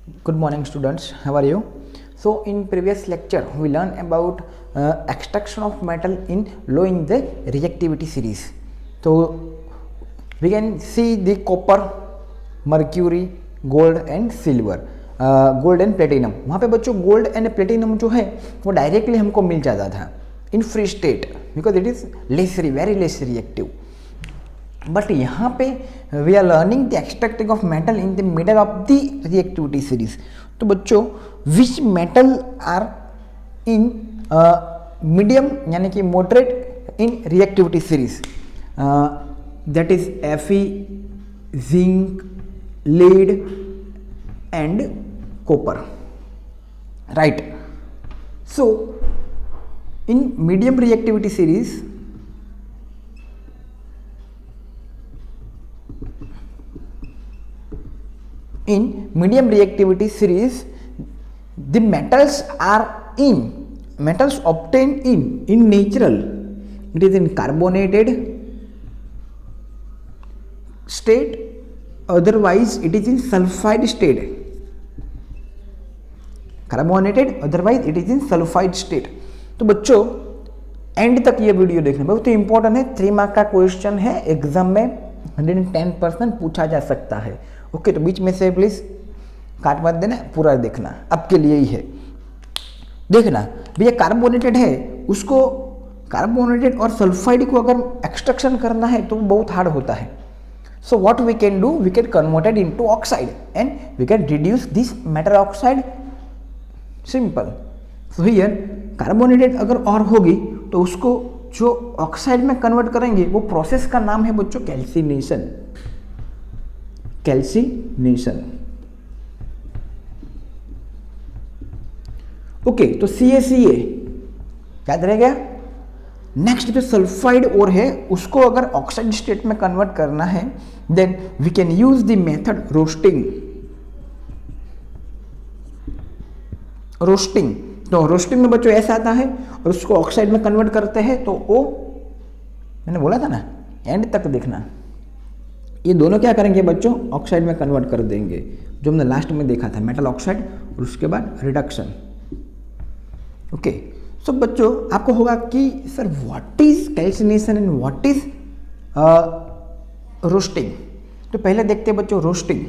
Good morning, students. How are you? So, in previous lecture, we learned about extraction of metal in low in the reactivity series. So, we can see the copper, mercury, gold and silver, gold and platinum. वहाँ पे बच्चों gold and platinum जो है वो directly हमको मिल जाता था in free state because it is very less reactive. But यहाँ पे we are learning the extracting of metal in the middle of the reactivity series. तो बच्चों which metal are in medium यानी कि moderate in reactivity series, that is Fe, zinc, lead and copper, right? So in medium reactivity series, the metals obtained in natural, it is in carbonated state, otherwise it is in sulfide state. Carbonated otherwise it is in sulphide state. तो बच्चों and तक ये video देखना बहुत ही important है. 3 mark का question है, exam में 110% पूछा जा सकता है. ओके, तो बीच में से प्लीज काट मत देना, पूरा देखना, आपके लिए ही है. देखना भैया कार्बोनेटेड है, उसको कार्बोनेटेड और सल्फाइड को अगर एक्सट्रैक्शन करना है तो बहुत हार्ड होता है. So what we can do, we can convert it into oxide and we can reduce this metal oxide. Simple. So here carbonated अगर और होगी तो उसको जो ऑक्साइड में कन्वर्ट करेंगे वो प्रोसेस का नाम है बच्चों कैल्सिनेशन. कैल्सिनेशन. ओके, तो CaCa याद रह गया. नेक्स्ट जो सल्फाइड ओर है उसको अगर ऑक्साइड स्टेट में कन्वर्ट करना है then we can use the method roasting. Roasting, तो रोस्टिंग में बच्चों ऐसा आता है और उसको ऑक्साइड में कन्वर्ट करते हैं तो वो मैंने बोला था ना, एंड तक देखना. ये दोनों क्या करेंगे बच्चों, ऑक्साइड में कन्वर्ट कर देंगे, जो हमने लास्ट में देखा था मेटल ऑक्साइड, और उसके बाद रिडक्शन. ओके, सो बच्चों आपको होगा कि sir what is calcination and what is roasting. तो पहले देखते हैं बच्चों रोस्टिंग.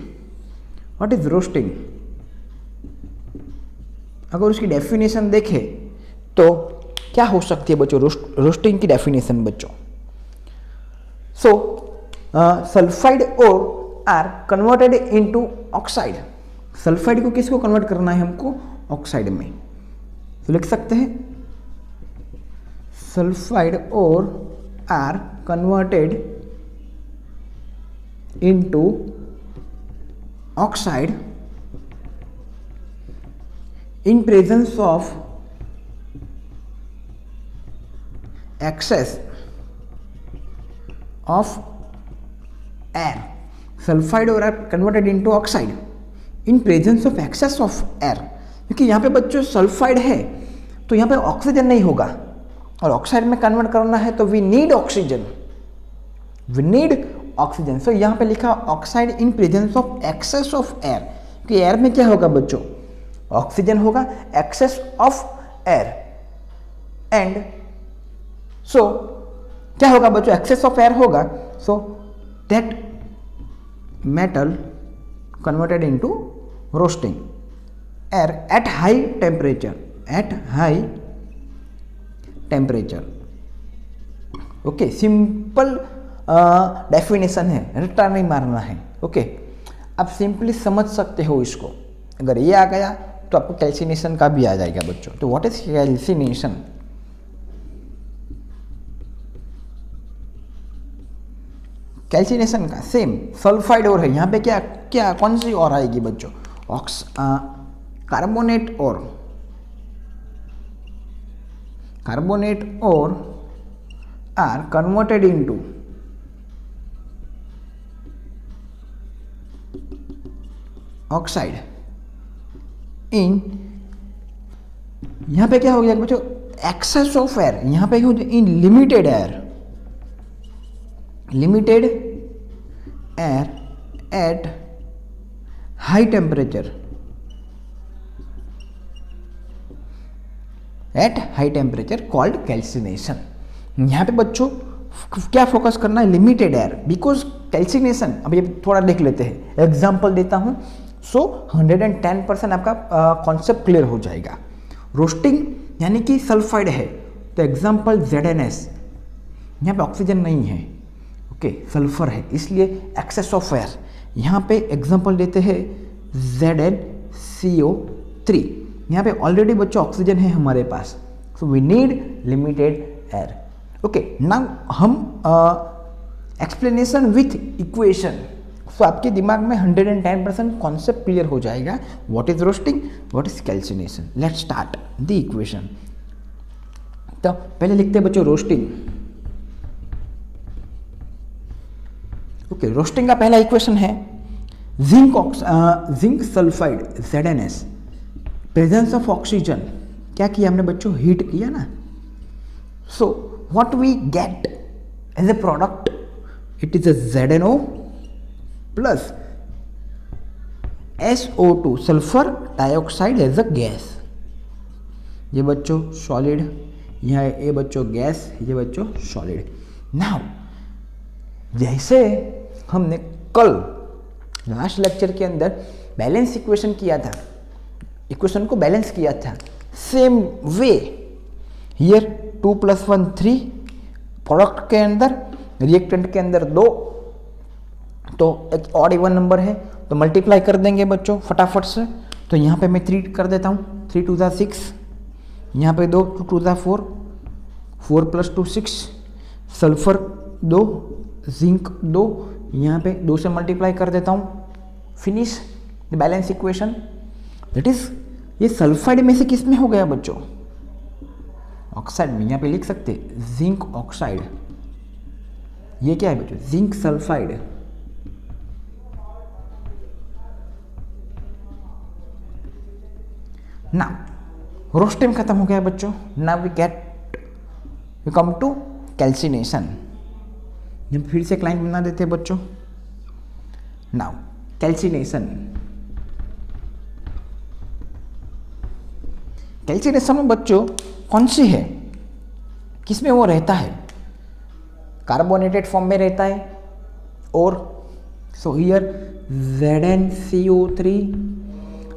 What is roasting? अगर उसकी डेफिनेशन देखें तो क्या हो सकती है बच्चों रोस्टिंग की डेफिनेशन बच्चों. So sulphide ore are converted into oxide. Sulphide को किसको कन्वर्ट करना है हमको, ऑक्साइड में. तो लिख सकते हैं sulfide ore are converted into oxide in presence of excess of air. Sulfide ore are converted into oxide in presence of excess of air. क्योंकि यहाँ पे बच्चों सल्फाइड है तो यहाँ पे ऑक्सीजन नहीं होगा और ऑक्साइड में कन्वर्ट करना है तो वी नीड ऑक्सीजन. सो यहाँ पे लिखा oxide in presence of excess of air. कि एयर में क्या होगा बच्चों, ऑक्सीजन होगा, excess of air. And so क्या होगा बच्चों, एक्सेस ऑफ एयर होगा. So that metal converted into roasting air at high temperature. Okay, simple definition है, रट्टा नहीं मारना है. ओके, आप सिंपली समझ सकते हो इसको. अगर ये आ गया तो आपको कैल्सिनेशन का भी आ जाएगा बच्चों. तो व्हाट इज कैल्सिनेशन? कैल्सिनेशन का सेम सल्फाइड और है. यहाँ पे क्या कौन सी और आएगी बच्चों, carbonate ore are converted into oxide in, यहाँ पे क्या हो गया बच्चों, एक्सेस ऑफ एयर. यहाँ पे हो in limited air at high temperature eight high temperature called calcination. यहाँ पे बच्चों क्या फोकस करना है, लिमिटेड एयर, बिकॉज कैल्सिनेशन अभी थोड़ा देख लेते हैं, एग्जाम्पल देता हूँ। सो 110% आपका कॉन्सेप्ट क्लियर हो जाएगा। रोस्टिंग यानी कि सल्फाइड है, तो एग्जाम्पल ZnS, यहाँ पे ऑक्सीजन नहीं है, ओके, सल्फर है, इसलिए एक्सेस ऑफ एयर। यहाँ पे एग्जाम्पल देते हैं ZnCO3, यहाँ पे ऑलरेडी बच्चों ऑक्सीजन है हमारे पास, so we need limited air. Okay, now हम एक्सप्लेनेशन विथ इक्वेशन। सो आपके दिमाग में 110% कॉन्सेप्ट क्लियर हो जाएगा, what is roasting, what is calcination. Let's start the equation. तो पहले लिखते हैं बच्चों रोस्टिंग। ओके, रोस्टिंग का पहला इक्वेशन है zinc sulphide ZnS, presence of oxygen, क्या किया हमने बच्चों, हीट किया ना। So what we get as a product, it is a ZnO plus SO2 sulphur dioxide as a gas. ये बच्चों सॉलिड, यहाँ ये बच्चों गैस, ये बच्चों सॉलिड। नाउ जैसे हमने कल लास्ट लेक्चर के अंदर बैलेंस इक्वेशन किया था, इक्वेशन को बैलेंस किया था, सेम वे हियर 2 + 1 3, प्रोडक्ट के अंदर रिएक्टेंट के अंदर 2, तो एक ऑड इवन नंबर है तो मल्टीप्लाई कर देंगे बच्चों फटाफट से। तो यहाँ पे मैं 3 कर देता हूँ, 3 × 2 = 6, यहाँ पे 2 2 × 2 = 4, 4 + 2 = 6, सल्फर 2, जिंक 2, यहाँ पे 2 से मल्टीप्लाई कर देता हूँ, finish the balance equation. That is, ये सल्फाइड में से किस में हो गया बच्चों, ऑक्साइड में। यहाँ पे लिख सकते जिंक ऑक्साइड, ये क्या है बच्चों, जिंक सल्फाइड। नाउ रोस्टिंग खत्म हो गया बच्चों। Now we come to calcination. हम फिर से एक लाइन बना देते हैं बच्चों। नाउ कैल्सिनेशन, कैल्सिनेशन में बच्चों कौन सी है, किसमें वो रहता है, कार्बोनेटेड फॉर्म में रहता है। और सो हियर ZnCO3,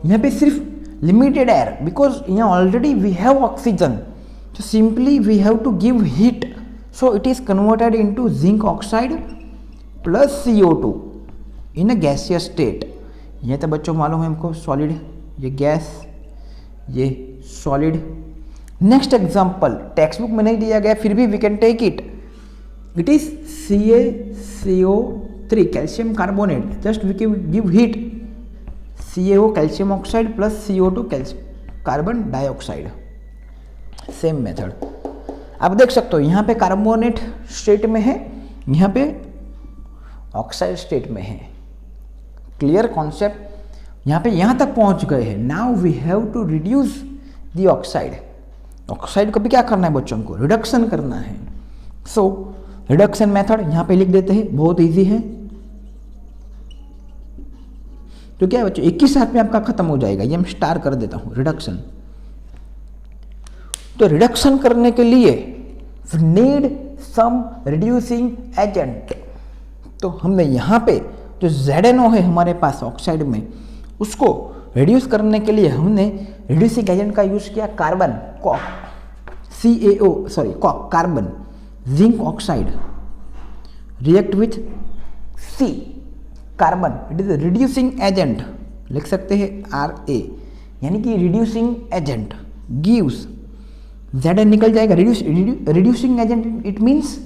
यहाँ पे सिर्फ लिमिटेड एयर, बिकॉज यहाँ already we have oxygen, so simply we have to give heat, so it is converted into zinc oxide plus CO2 in a gaseous state। ये तो बच्चों मालूम है हमको, सॉलिड, ये गैस, ये solid. Next example text book में नहीं दिया गया, फिर भी we can take it, it is CaCO3 calcium carbonate, just we can give heat, CaO calcium oxide plus CO2 carbon dioxide, same method. आप देख सकते हो यहाँ पे कार्बोनेट स्टेट में है, यहाँ पे ऑक्साइड स्टेट में है। क्लियर कॉन्सेप्ट, यहाँ पे यहाँ तक पहुँच गए हैं। Now we have to reduce the oxide. Oxide को भी क्या करना है बच्चों को, रिडक्शन करना है। सो रिडक्शन मेथड यहाँ पे लिख देते हैं, बहुत इजी है। तो क्या है बच्चों, एक ही साथ में आपका खत्म हो जाएगा। ये मैं स्टार कर देता हूँ, रिडक्शन। तो रिडक्शन करने के लिए नीड सम रिड्यूसिंग एजेंट। तो हमने यहाँ पे जो ZnO है हमारे पास ऑक्साइड में, उसको रिड्यूस करने के लिए हमने रिड्यूसिंग एजेंट का यूज किया, carbon, carbon, zinc oxide react with C, carbon, it is reducing agent, लिख सकते हैं Ra, यानी कि रिड्यूसिंग एजेंट गिव्स, Zn निकल जाएगा, रिड्यूसिंग एजेंट इट मीन्स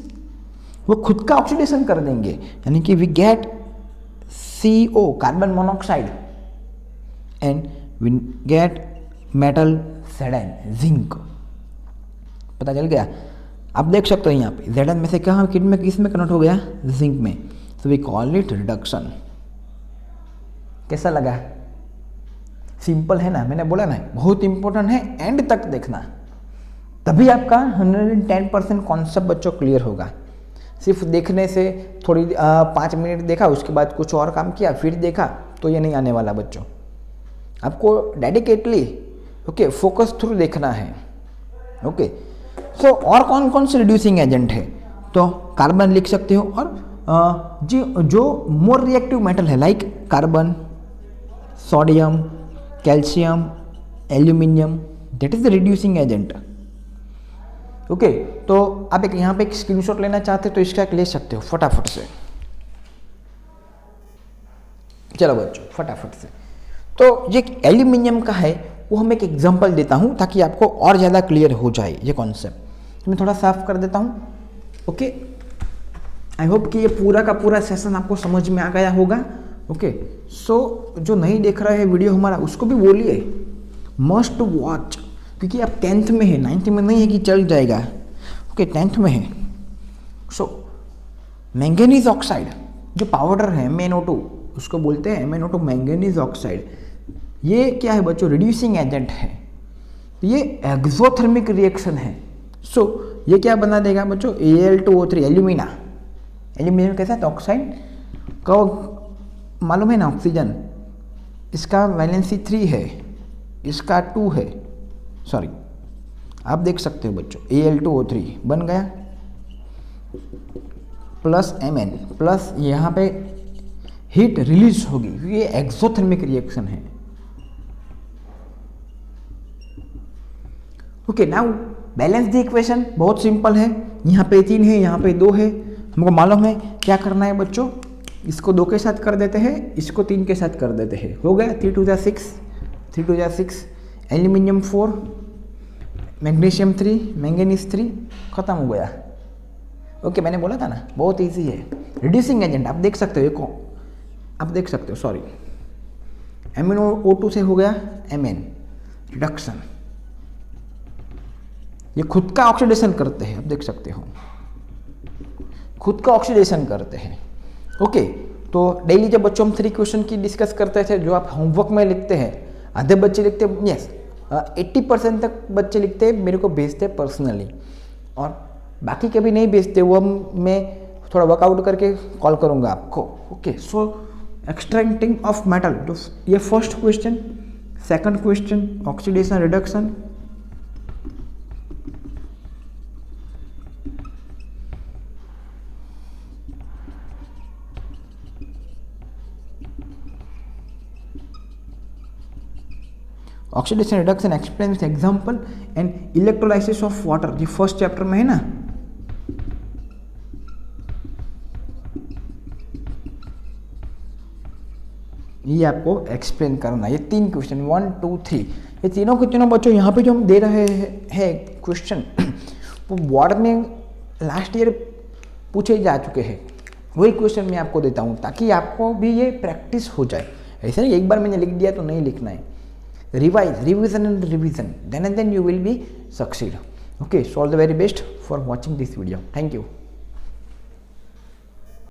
वो खुद का ऑक्सीडेशन कर देंगे, यानी कि we get CO carbon monoxide and we get metal Zn, zinc. पता चल गया। आप देख सकते हो यहाँ पे Zn में से कहाँ किस में कन्वर्ट हो गया, जिंक में। So we call it reduction. कैसा लगा, सिंपल है ना, मैंने बोला ना बहुत इंपॉर्टेंट है, एंड तक देखना, तभी आपका 110% कॉन्सेप्ट बच्चों क्लियर होगा। सिर्फ देखने से थोड़ी 5 मिनट देखा, उसके बाद कुछ और काम किया, फिर देखा, तो ये नहीं आने वाला बच्चों। आपको डेडिकेटली फोकस थ्रू देखना है। ओके, सो और कौन कौन से रिड्यूसिंग एजेंट है, तो कार्बन लिख सकते हो, और जो मोर रिएक्टिव मेटल है like carbon, sodium, calcium, aluminium, that is the reducing agent. Okay, तो आप एक यहाँ पे एक स्क्रीनशॉट लेना चाहते हो तो इसका एक ले सकते हो फटाफट से। चलो बच्चों फटाफट से, तो ये एल्यूमिनियम का है वो हम एक एग्जांपल देता हूँ ताकि आपको और ज़्यादा क्लियर हो जाए ये कॉन्सेप्ट। मैं थोड़ा साफ कर देता हूँ। ओके, आई होप कि ये पूरा का पूरा सेशन आपको समझ में आ गया होगा। ओके, सो जो नहीं देख रहा है वीडियो हमारा उसको भी बोलिए मस्ट वॉच, क्योंकि आप 10th में है, 9th में नहीं है कि चल जाएगा। ओके, 10th में है। सो मैंगनीज ऑक्साइड जो पाउडर है MnO2, उसको बोलते हैं MnO2 मैंगनीज ऑक्साइड। ये क्या है बच्चों, रिड्यूसिंग एजेंट है। ये एक्सोथर्मिक रिएक्शन है। सो ये क्या बना देगा बच्चों, Al2O3 एल्यूमिना। एल्यूमिनियम के साथ ऑक्साइड का मालूम है ना, ऑक्सीजन, इसका वैलेंसी 3 है, इसका 2 है, सॉरी आप देख सकते हो बच्चों, Al2O3 बन गया प्लस Mn प्लस यहाँ पे हीट रिलीज होगी क्योंकि ये एक्सोथर्मिक रिएक्शन है। Okay, now balance the equation बहुत सिंपल है। यहाँ पे 3 है, यहाँ पे 2 है, हमको मालूम है क्या करना है बच्चों, इसको 2 के साथ कर देते हैं, इसको 3 के साथ कर देते हैं, हो गया 3 2 6, 3 2 6, एल्यूमिनियम 4, मैग्नीशियम 3, मैंगनीज 3, खत्म हो गया। ओके, मैंने बोला था ना बहुत इजी है। रिड्यूसिंग एजेंट आप देख सकते हो, आप देख सकते हो, सॉरी MnO2 से हो गया Mn रिडक्शन, ये खुद का ऑक्सीडेशन करते हैं, आप देख सकते हो खुद का ऑक्सीडेशन करते हैं। ओके, तो डेली जब बच्चों हम 3 क्वेश्चन की डिस्कस करते थे जो आप होमवर्क में लिखते हैं, आधे बच्चे लिखते हैं, यस 80% तक बच्चे लिखते हैं, मेरे को भेजते हैं पर्सनली, और बाकी कभी नहीं भेजते, वो मैं थोड़ा वर्कआउट करके कॉल करूँगा आपको। Okay, so extracting of metal, तो ये first question, second question oxidation reduction, oxidation reduction explain with example and electrolysis of water, ये फर्स्ट चैप्टर में है ना। ये आपको एक्सप्लेन करना, ये 3 क्वेश्चन 1 2 3, ये तीनों के तीनों बच्चों यहाँ पे जो हम दे रहे हैं क्वेश्चन वो बोर्ड में लास्ट ईयर पूछे जा चुके हैं, वही क्वेश्चन मैं आपको देता हूँ ताकि आपको भी ये प्रैक्टिस हो जाए। ऐसा नहीं एक बार मैंने लिख दिया तो नहीं लिखना है, revision and revision, then and then you will be succeed. Okay, so all the very best for watching this video. Thank you.